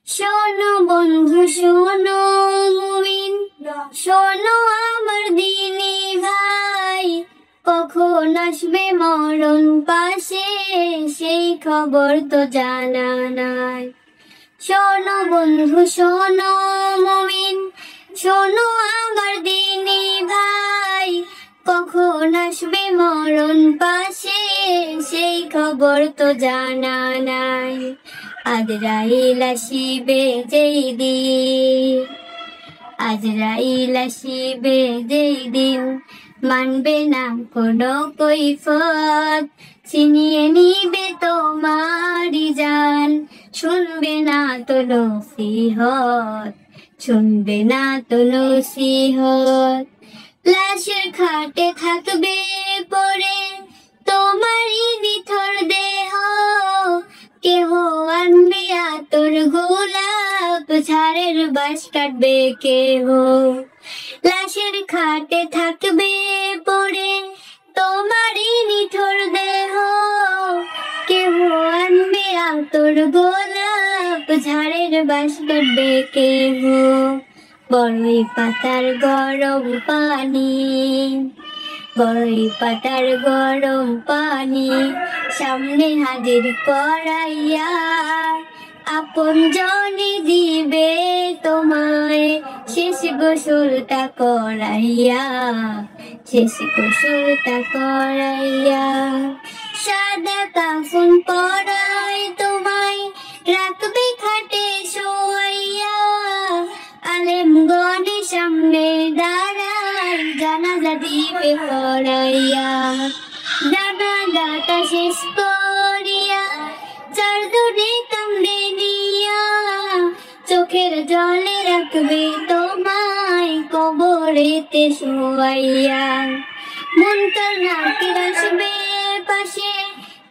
শোনো বন্ধু শোনো মুমিন, শোনো আমার দিনী ভাই, কখন আসবে মরণ পাশে সেই খবর তো জানা নাই। শোনো বন্ধু শোনো মুমিন, শোনো আমার দিনী ভাই, কখন আসবে মরণ পাশে সেই খবর তো জানা নাই। আজরাইল আসিবে যেই দিন, আজরাইল আসিবে যেই দিন, মানবে না কোনো কৈফত, ছিনিয়ে নিবে তোমারি জান, শুনবে না তো নসিহত, শুনবে না তো নসিহত। লাশের খাটে থাকবে পড়ে তোমারই নিথর দেহ, কেহ আনবে আতর গোলাপ, ঝাড়ের বাঁশ কাটবে কেহ। লাশের খাটে থাকবে পড়ে তোমারই নিথর দেহ, কেহ আনবে আতর গোলাপ, ঝাড়ের বাঁশ কাটবে কেহ। বড়ই পাতার গরম পানি, বড়ই পাতার গরম পানি, সামনে হাজির করাইয়া, আপন জনে দিবে তোমায় শেষ গোসলটা করাইয়া, শেষ গোসলটা করাইয়া। সাদা কাফন পরায় তোমায় রাখবে খাটে শোয়াইয়া, আলেমগণে সামনে দাঁড়ায় জানাজা দিবে পড়াইয়া। জানাজাটা শেষ করিয়া চারজনে কান্দে নিয়া, চোখের জলে রাখবে তোমায় কবরেতে শোয়াইয়া। মুনকার নাকির আসবে পাশে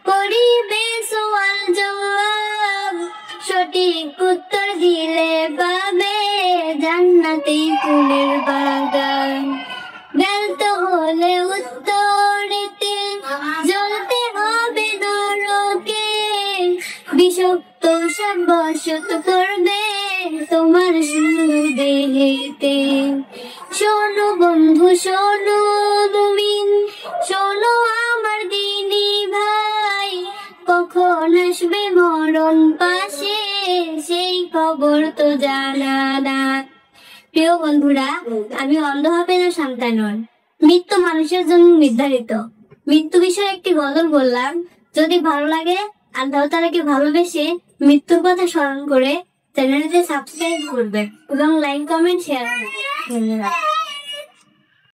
করিবে সওয়াল জবাব, সঠিক উত্তর দিলে পাবে জান্নাতি ফুলের বাগান। ব্যর্থ হলে উত্তরেতে জ্বলতে হবে নরকে, বিষাক্ত সব বসত করবে তোমার সুন্দর দেহেতে। শোনো বন্ধু শোনো মুমিন, শোনো আমার দিনী ভাই, কখন আসবে মরণ পাশে সেই খবর তো জানা না। প্রিয় বন্ধুরা, আমি অন্ধ হবে না সন্তানন, মৃত্যু মানুষের জন্য নির্ধারিত। মৃত্যু বিষয়ে একটি গজল বললাম। যদি ভালো লাগে আল্লাহ তাআলাকে ভালোবেসে মৃত্যুর কথা স্মরণ করে চ্যানেলটি সাবস্ক্রাইব করবেন এবং লাইক কমেন্ট শেয়ার করবেন। ধন্যবাদ।